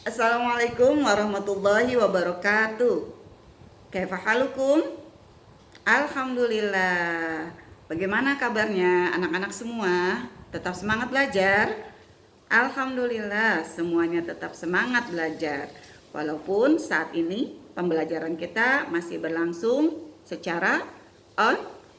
Assalamualaikum warahmatullahi wabarakatuh. Kaifa halukum? Alhamdulillah. Bagaimana kabarnya anak-anak semua? Tetap semangat belajar? Alhamdulillah, semuanya tetap semangat belajar. Walaupun saat ini pembelajaran kita masih berlangsung secara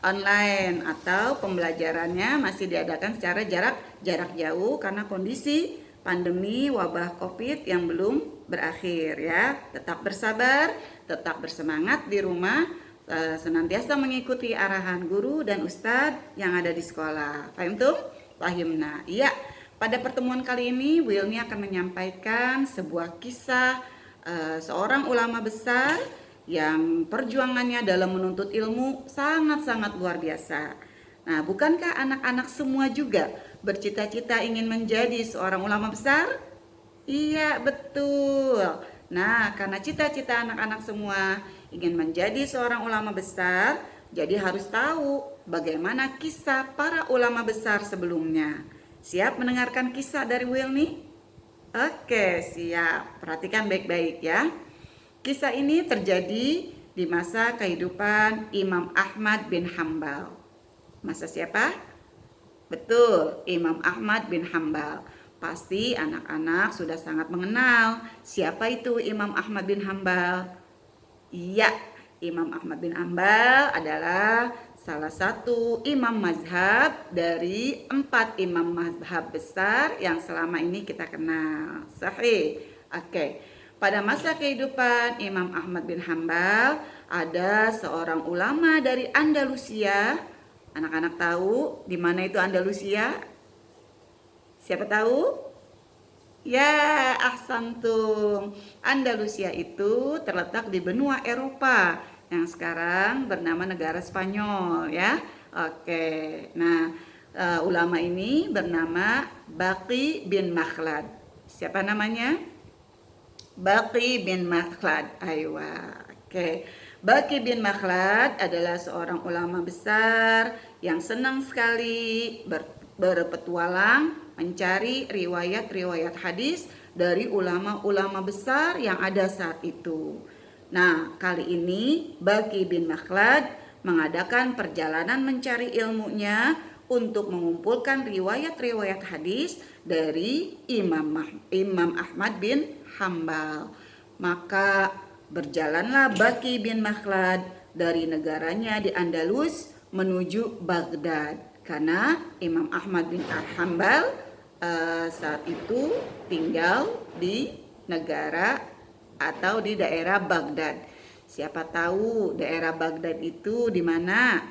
online atau pembelajarannya masih diadakan secara jarak jauh karena kondisi pandemi wabah Covid yang belum berakhir ya. Tetap bersabar, tetap bersemangat di rumah, senantiasa mengikuti arahan guru dan ustadz yang ada di sekolah. Fahim tuh? Fahimna. Iya. Pada pertemuan kali ini Wilni akan menyampaikan sebuah kisah seorang ulama besar yang perjuangannya dalam menuntut ilmu sangat-sangat luar biasa. Nah, bukankah anak-anak semua juga bercita-cita ingin menjadi seorang ulama besar? Iya, betul. Nah, karena cita-cita anak-anak semua ingin menjadi seorang ulama besar, jadi harus tahu bagaimana kisah para ulama besar sebelumnya. Siap mendengarkan kisah dari Wilni? Oke, siap. Perhatikan baik-baik ya. Kisah ini terjadi di masa kehidupan Imam Ahmad bin Hambal. Masa siapa? Betul, Imam Ahmad bin Hambal. Pasti anak-anak sudah sangat mengenal siapa itu Imam Ahmad bin Hambal. Iya, Imam Ahmad bin Hambal adalah salah satu imam mazhab dari 4 imam mazhab besar yang selama ini kita kenal. Sahih. Oke. Pada masa kehidupan Imam Ahmad bin Hambal ada seorang ulama dari Andalusia. Anak-anak tahu di mana itu Andalusia? Siapa tahu? Ya, ahsantum. Andalusia itu terletak di benua Eropa yang sekarang bernama negara Spanyol ya. Oke. Nah, ulama ini bernama Baqi bin Makhlad. Siapa namanya? Baqi bin Makhlad. Aywa. Oke. Baqi bin Makhlad adalah seorang ulama besar yang senang sekali berpetualang mencari riwayat-riwayat hadis dari ulama-ulama besar yang ada saat itu. Nah, kali ini Baqi bin Makhlad mengadakan perjalanan mencari ilmunya untuk mengumpulkan riwayat-riwayat hadis dari Imam Ahmad bin Hambal. Maka berjalanlah Baqi bin Makhlad dari negaranya di Andalus menuju Baghdad karena Imam Ahmad bin Hambal saat itu tinggal di negara atau di daerah Baghdad. Siapa tahu daerah Baghdad itu di mana?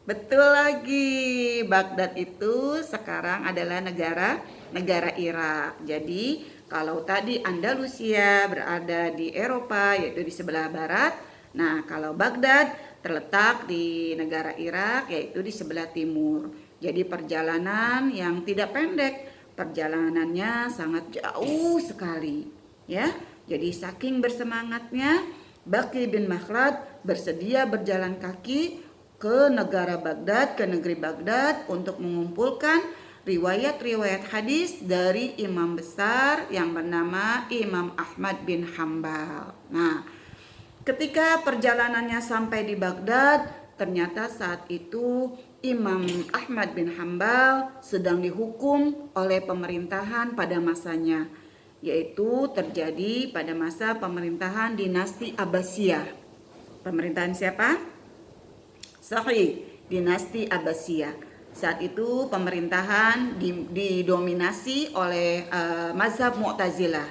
Betul lagi, Baghdad itu sekarang adalah negara Irak. Jadi kalau tadi Andalusia berada di Eropa yaitu di sebelah barat, nah kalau Baghdad terletak di negara Irak yaitu di sebelah timur. Jadi perjalanan yang tidak pendek, perjalanannya sangat jauh sekali, ya. Jadi saking bersemangatnya, Baqi bin Makhlad bersedia berjalan kaki ke negara Baghdad, ke negeri Baghdad untuk mengumpulkan riwayat-riwayat hadis dari imam besar yang bernama Imam Ahmad bin Hambal. Nah, ketika perjalanannya sampai di Baghdad, ternyata saat itu Imam Ahmad bin Hambal sedang dihukum oleh pemerintahan pada masanya, yaitu terjadi pada masa pemerintahan dinasti Abbasiyah. Pemerintahan siapa? Sahih, dinasti Abbasiyah. Saat itu pemerintahan didominasi oleh mazhab Mu'tazilah.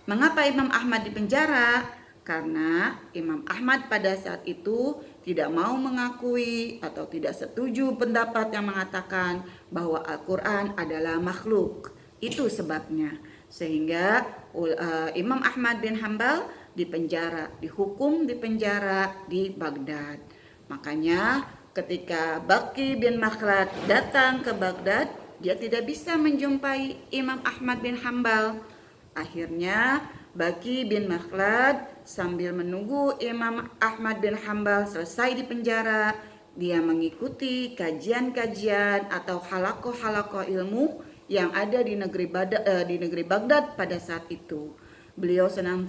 Mengapa Imam Ahmad dipenjara? Karena Imam Ahmad pada saat itu tidak mau mengakui atau tidak setuju pendapat yang mengatakan bahwa Al-Quran adalah makhluk. Itu sebabnya. Sehingga Imam Ahmad bin Hambal dipenjara, dihukum dipenjara di Baghdad. Makanya ketika Baqi bin Makhlad datang ke Baghdad, dia tidak bisa menjumpai Imam Ahmad bin Hambal. Akhirnya Baqi bin Makhlad sambil menunggu Imam Ahmad bin Hambal selesai di penjara, dia mengikuti kajian-kajian atau halakoh-halakoh ilmu yang ada di negeri Baghdad pada saat itu. Beliau senang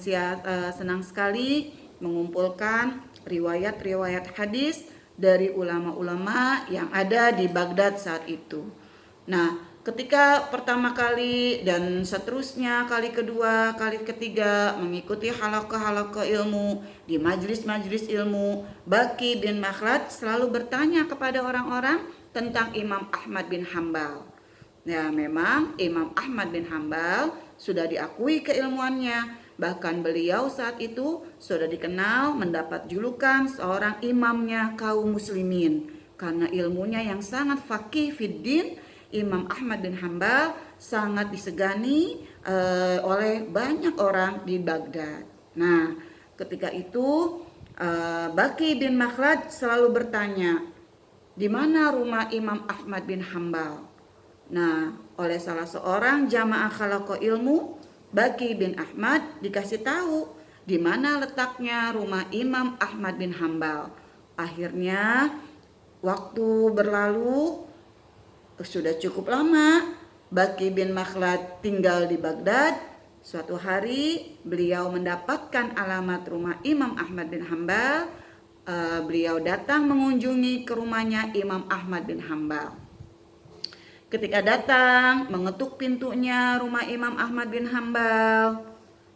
sekali mengumpulkan riwayat-riwayat hadis dari ulama-ulama yang ada di Baghdad saat itu. Nah, ketika pertama kali dan seterusnya kali kedua, kali ketiga mengikuti halaqah-halaqah ilmu di majlis-majlis ilmu, Baqi bin Makhlad selalu bertanya kepada orang-orang tentang Imam Ahmad bin Hambal. Ya, memang Imam Ahmad bin Hambal sudah diakui keilmuannya. Bahkan beliau saat itu sudah dikenal mendapat julukan seorang imamnya kaum muslimin. Karena ilmunya yang sangat faqih fiddin, Imam Ahmad bin Hambal sangat disegani oleh banyak orang di Baghdad. Nah, ketika itu Baqi bin Makhlad selalu bertanya, di mana rumah Imam Ahmad bin Hambal? Nah, oleh salah seorang jamaah khalaqah ilmu, Baqi bin Ahmad dikasih tahu di mana letaknya rumah Imam Ahmad bin Hambal. Akhirnya waktu berlalu, sudah cukup lama Baqi bin Makhlad tinggal di Baghdad. Suatu hari beliau mendapatkan alamat rumah Imam Ahmad bin Hambal. Beliau datang mengunjungi ke rumahnya Imam Ahmad bin Hambal. Ketika datang, mengetuk pintunya rumah Imam Ahmad bin Hambal.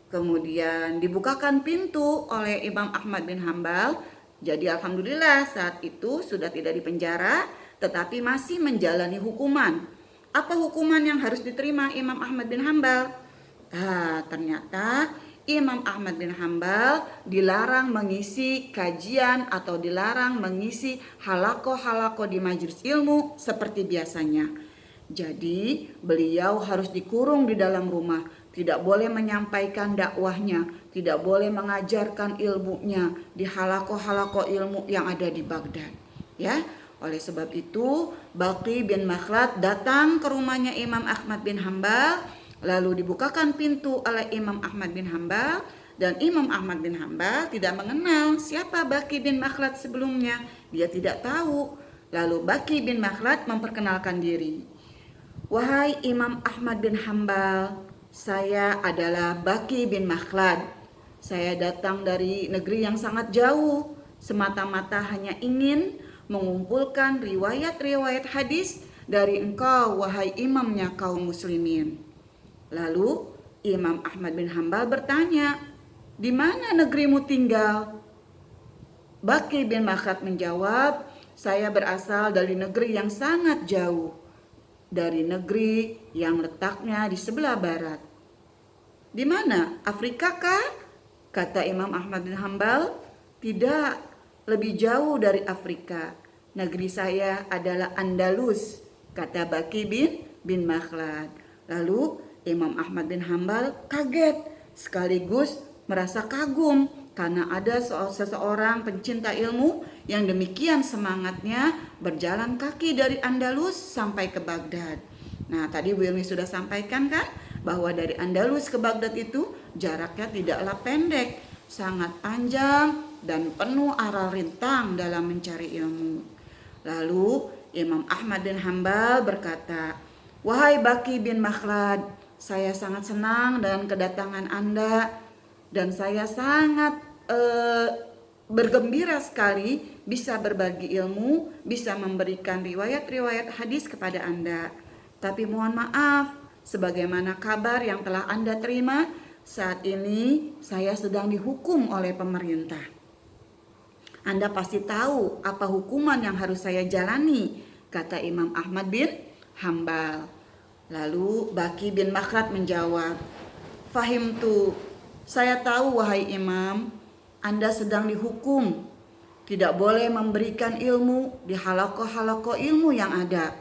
Kemudian dibukakan pintu oleh Imam Ahmad bin Hambal. Jadi alhamdulillah saat itu sudah tidak dipenjara, tetapi masih menjalani hukuman. Apa hukuman yang harus diterima Imam Ahmad bin Hambal? Ternyata Imam Ahmad bin Hambal dilarang mengisi kajian atau dilarang mengisi halaqah-halaqah di majelis ilmu seperti biasanya. Jadi beliau harus dikurung di dalam rumah, tidak boleh menyampaikan dakwahnya, tidak boleh mengajarkan ilmunya di halaqah-halaqah ilmu yang ada di Baghdad. Ya, oleh sebab itu Baqi bin Makhlad datang ke rumahnya Imam Ahmad bin Hambal, lalu dibukakan pintu oleh Imam Ahmad bin Hambal, dan Imam Ahmad bin Hambal tidak mengenal siapa Baqi bin Makhlad sebelumnya, dia tidak tahu. Lalu Baqi bin Makhlad memperkenalkan diri. Wahai Imam Ahmad bin Hambal, saya adalah Baqi bin Makhlad. Saya datang dari negeri yang sangat jauh, semata-mata hanya ingin mengumpulkan riwayat-riwayat hadis dari engkau, wahai imamnya kaum muslimin. Lalu Imam Ahmad bin Hambal bertanya, di mana negerimu tinggal? Baqi bin Makhlad menjawab, saya berasal dari negeri yang sangat jauh, dari negeri yang letaknya di sebelah barat. Di mana? Afrika kah? Kata Imam Ahmad bin Hambal, tidak, lebih jauh dari Afrika. Negeri saya adalah Andalus, kata Baqi bin Makhlad. Lalu Imam Ahmad bin Hambal kaget sekaligus merasa kagum karena ada seseorang pencinta ilmu yang demikian semangatnya berjalan kaki dari Andalus sampai ke Baghdad. Nah, tadi Bu Ilmi sudah sampaikan kan bahwa dari Andalus ke Baghdad itu jaraknya tidaklah pendek, sangat panjang dan penuh aral rintang dalam mencari ilmu. Lalu Imam Ahmad bin Hambal berkata, wahai Baqi bin Makhlad, saya sangat senang dengan kedatangan Anda dan saya sangat bergembira sekali bisa berbagi ilmu, bisa memberikan riwayat-riwayat hadis kepada Anda. Tapi mohon maaf, sebagaimana kabar yang telah Anda terima, saat ini saya sedang dihukum oleh pemerintah. Anda pasti tahu apa hukuman yang harus saya jalani, kata Imam Ahmad bin Hambal. Lalu Baqi bin Makhlad menjawab, fahimtu, saya tahu wahai Imam, Anda sedang dihukum, tidak boleh memberikan ilmu di halaqah-halaqah ilmu yang ada.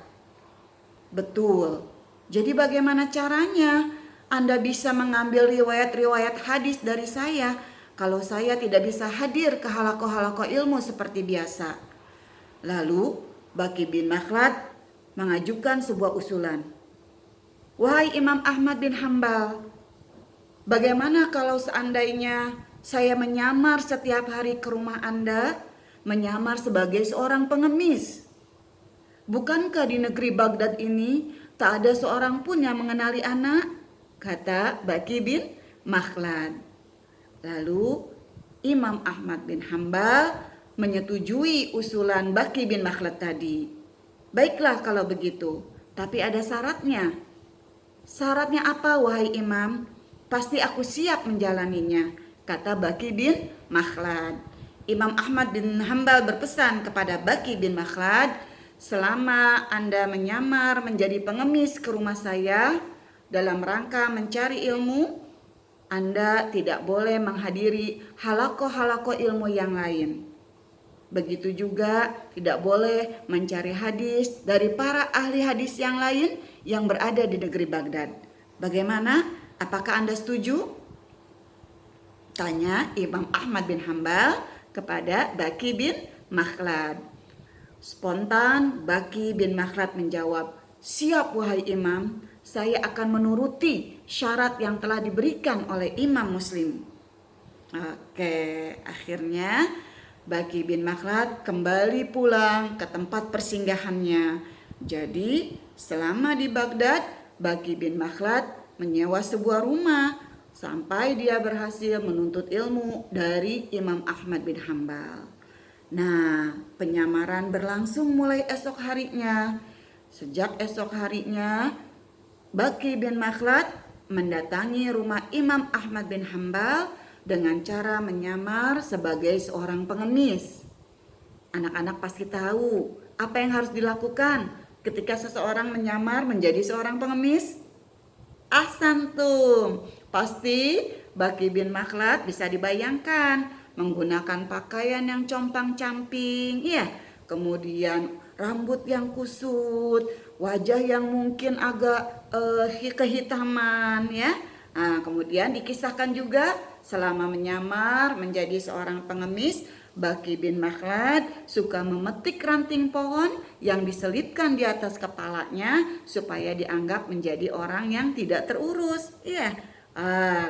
Betul. Jadi bagaimana caranya Anda bisa mengambil riwayat-riwayat hadis dari saya kalau saya tidak bisa hadir ke halaqah-halaqah ilmu seperti biasa? Lalu Baqi bin Makhlad mengajukan sebuah usulan. Wahai Imam Ahmad bin Hambal, bagaimana kalau seandainya saya menyamar setiap hari ke rumah Anda, menyamar sebagai seorang pengemis? Bukankah di negeri Baghdad ini Tak ada seorang pun yang mengenali anak, kata Baqi bin Makhlad. Lalu Imam Ahmad bin Hambal menyetujui usulan Baqi bin Makhlad tadi. Baiklah kalau begitu, tapi ada syaratnya. Syaratnya apa wahai imam? Pasti aku siap menjalaninya, kata Baqi bin Makhlad. Imam Ahmad bin Hambal berpesan kepada Baqi bin Makhlad, selama Anda menyamar menjadi pengemis ke rumah saya dalam rangka mencari ilmu, Anda tidak boleh menghadiri halaqah-halaqah ilmu yang lain. Begitu juga tidak boleh mencari hadis dari para ahli hadis yang lain yang berada di negeri Baghdad. Bagaimana? Apakah Anda setuju? Tanya Imam Ahmad bin Hambal kepada Baqi bin Makhlad. Spontan Baqi bin Makhlad menjawab, siap wahai imam, saya akan menuruti syarat yang telah diberikan oleh Imam Muslim. Oke, akhirnya Baqi bin Makhlad kembali pulang ke tempat persinggahannya. Jadi selama di Baghdad, Baqi bin Makhlad menyewa sebuah rumah sampai dia berhasil menuntut ilmu dari Imam Ahmad bin Hambal. Nah, penyamaran berlangsung mulai esok harinya. Sejak esok harinya, Baqi bin Makhlad mendatangi rumah Imam Ahmad bin Hambal dengan cara menyamar sebagai seorang pengemis. Anak-anak pasti tahu apa yang harus dilakukan ketika seseorang menyamar menjadi seorang pengemis. Ahsantum, pasti Baqi bin Makhlad bisa dibayangkan menggunakan pakaian yang compang-camping, ya, kemudian rambut yang kusut, wajah yang mungkin agak kehitaman, ya. Nah, kemudian dikisahkan juga selama menyamar menjadi seorang pengemis, Baqi bin Makhlad suka memetik ranting pohon yang diselipkan di atas kepalanya supaya dianggap menjadi orang yang tidak terurus. Iya,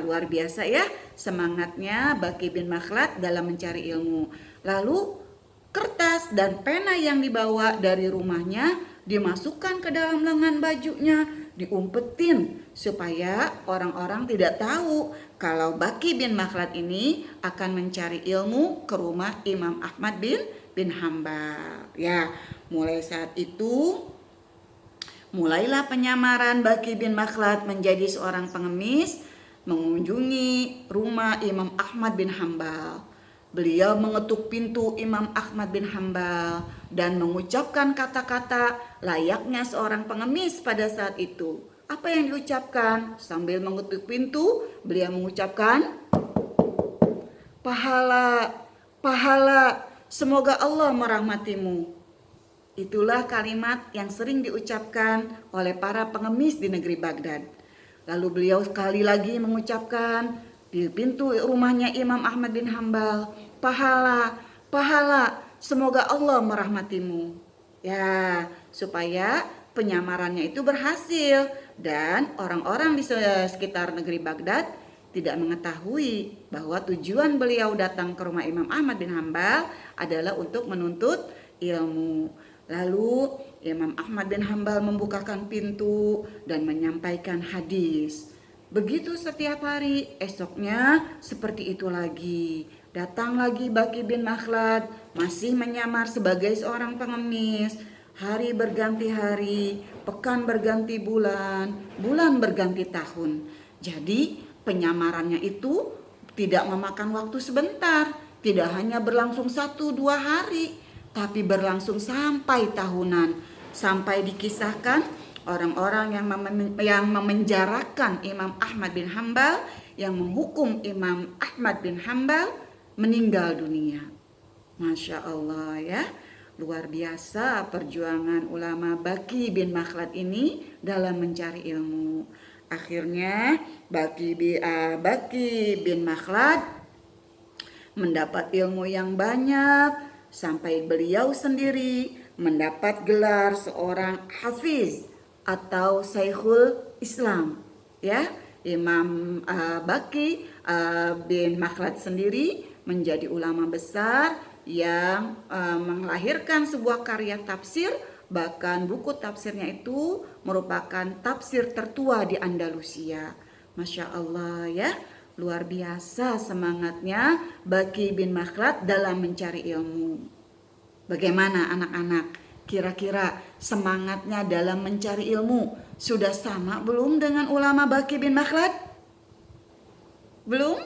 luar biasa ya semangatnya Baqi bin Makhlad dalam mencari ilmu. Lalu kertas dan pena yang dibawa dari rumahnya dimasukkan ke dalam lengan bajunya, diumpetin supaya orang-orang tidak tahu kalau Baqi bin Makhlad ini akan mencari ilmu ke rumah Imam Ahmad bin Hambal. Ya, mulai saat itu mulailah penyamaran Baqi bin Makhlad menjadi seorang pengemis mengunjungi rumah Imam Ahmad bin Hambal. Beliau mengetuk pintu Imam Ahmad bin Hambal dan mengucapkan kata-kata layaknya seorang pengemis pada saat itu. Apa yang diucapkan? Sambil mengetuk pintu, beliau mengucapkan, pahala, pahala, semoga Allah merahmatimu. Itulah kalimat yang sering diucapkan oleh para pengemis di negeri Baghdad. Lalu beliau sekali lagi mengucapkan di pintu rumahnya Imam Ahmad bin Hambal, pahala, pahala, semoga Allah merahmatimu. Ya, supaya penyamarannya itu berhasil dan orang-orang di sekitar negeri Baghdad tidak mengetahui bahwa tujuan beliau datang ke rumah Imam Ahmad bin Hambal adalah untuk menuntut ilmu. Lalu Imam Ahmad bin Hambal membukakan pintu dan menyampaikan hadis. Begitu setiap hari, esoknya seperti itu lagi. Datang lagi Baqi bin Makhlad, masih menyamar sebagai seorang pengemis. Hari berganti hari, pekan berganti bulan, bulan berganti tahun. Jadi penyamarannya itu tidak memakan waktu sebentar, tidak hanya berlangsung 1-2 hari, tapi berlangsung sampai tahunan. Sampai dikisahkan orang-orang yang memenjarakan Imam Ahmad bin Hambal, yang menghukum Imam Ahmad bin Hambal meninggal dunia. Masya Allah ya, luar biasa perjuangan ulama Baqi bin Makhlad ini dalam mencari ilmu. Akhirnya Baqi bin Makhlad mendapat ilmu yang banyak sampai beliau sendiri mendapat gelar seorang hafiz atau Syekhul Islam, ya. Imam Baqi bin Makhlad sendiri menjadi ulama besar yang melahirkan sebuah karya tafsir Bahkan buku tafsirnya itu merupakan tafsir tertua di Andalusia. Masya Allah ya, luar biasa semangatnya Baqi bin Makhlad dalam mencari ilmu. Bagaimana anak-anak? Kira-kira semangatnya dalam mencari ilmu sudah sama belum dengan ulama Baqi bin Makhlad? Belum?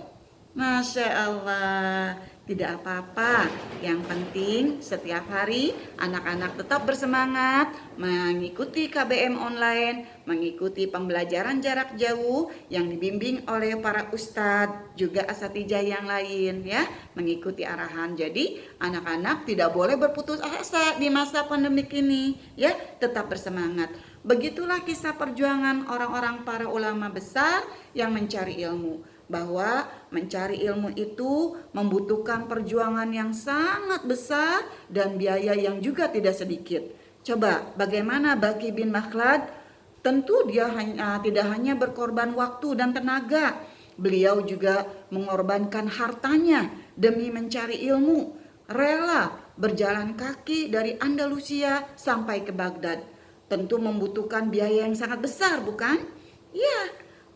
Masya Allah, tidak apa-apa. Yang penting setiap hari anak-anak tetap bersemangat mengikuti KBM online, mengikuti pembelajaran jarak jauh yang dibimbing oleh para ustadz, juga asatijah yang lain ya, mengikuti arahan. Jadi anak-anak tidak boleh berputus asa di masa pandemik ini ya, tetap bersemangat. Begitulah kisah perjuangan orang-orang para ulama besar yang mencari ilmu, bahwa mencari ilmu itu membutuhkan perjuangan yang sangat besar dan biaya yang juga tidak sedikit. Coba bagaimana Baqi bin Makhlad? Tentu dia tidak hanya berkorban waktu dan tenaga, beliau juga mengorbankan hartanya demi mencari ilmu, rela berjalan kaki dari Andalusia sampai ke Baghdad. Tentu membutuhkan biaya yang sangat besar, bukan? Ya,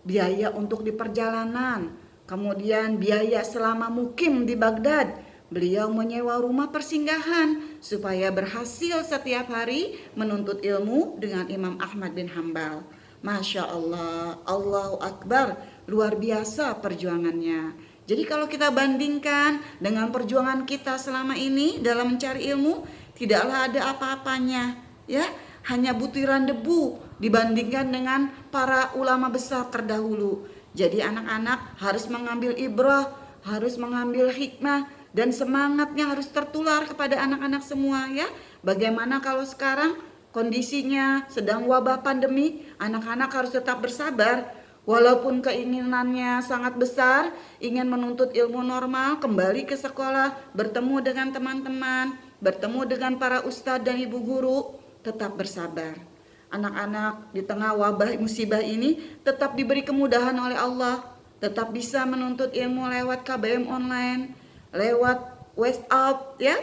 biaya untuk di perjalanan, kemudian biaya selama mukim di Baghdad. Beliau menyewa rumah persinggahan supaya berhasil setiap hari menuntut ilmu dengan Imam Ahmad bin Hambal. Masya Allah, Allahu Akbar, luar biasa perjuangannya. Jadi kalau kita bandingkan dengan perjuangan kita selama ini dalam mencari ilmu, tidaklah ada apa-apanya, ya, hanya butiran debu dibandingkan dengan para ulama besar terdahulu. Jadi anak-anak harus mengambil ibrah, harus mengambil hikmah, dan semangatnya harus tertular kepada anak-anak semua ya. Bagaimana kalau sekarang kondisinya sedang wabah pandemi, anak-anak harus tetap bersabar. Walaupun keinginannya sangat besar, ingin menuntut ilmu normal, kembali ke sekolah, bertemu dengan teman-teman, bertemu dengan para ustadz dan ibu guru, tetap bersabar. Anak-anak di tengah wabah musibah ini tetap diberi kemudahan oleh Allah, tetap bisa menuntut ilmu lewat KBM online, lewat WhatsApp ya,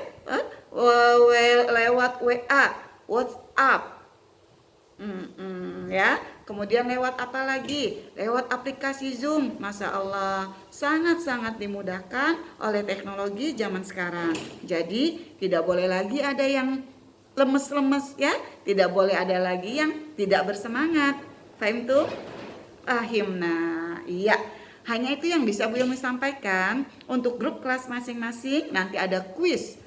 lewat WA, WhatsApp, ya. Kemudian lewat apa lagi? Lewat aplikasi Zoom. Masya Allah, sangat-sangat dimudahkan oleh teknologi zaman sekarang. Jadi tidak boleh lagi ada yang lemes-lemes ya, tidak boleh ada lagi yang tidak bersemangat. Fahim tuh? Nah, iya. Hanya itu yang bisa Bu Ilmi sampaikan. Untuk grup kelas masing-masing nanti ada kuis.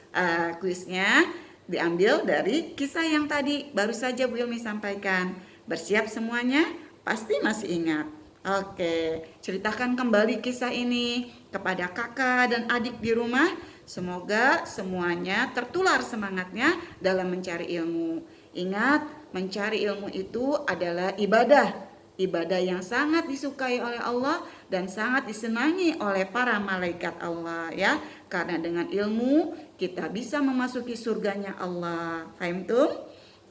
Kuisnya diambil dari kisah yang tadi baru saja Bu Ilmi sampaikan. Bersiap semuanya? Pasti masih ingat. Oke, ceritakan kembali kisah ini kepada kakak dan adik di rumah. Semoga semuanya tertular semangatnya dalam mencari ilmu. Ingat, mencari ilmu itu adalah ibadah. Ibadah yang sangat disukai oleh Allah dan sangat disenangi oleh para malaikat Allah ya. Karena dengan ilmu kita bisa memasuki surganya Allah. Fahim tuh?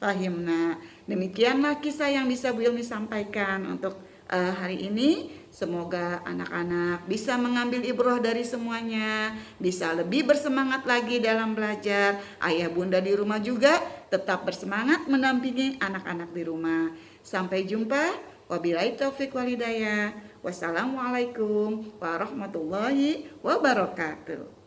Fahimna. Demikianlah kisah yang bisa Bu Ilmi sampaikan untuk hari ini. Semoga anak-anak bisa mengambil ibrah dari semuanya, bisa lebih bersemangat lagi dalam belajar. Ayah bunda di rumah juga tetap bersemangat mendampingi anak-anak di rumah. Sampai jumpa. Wabillahi taufiq wal hidayah. Wassalamualaikum warahmatullahi wabarakatuh.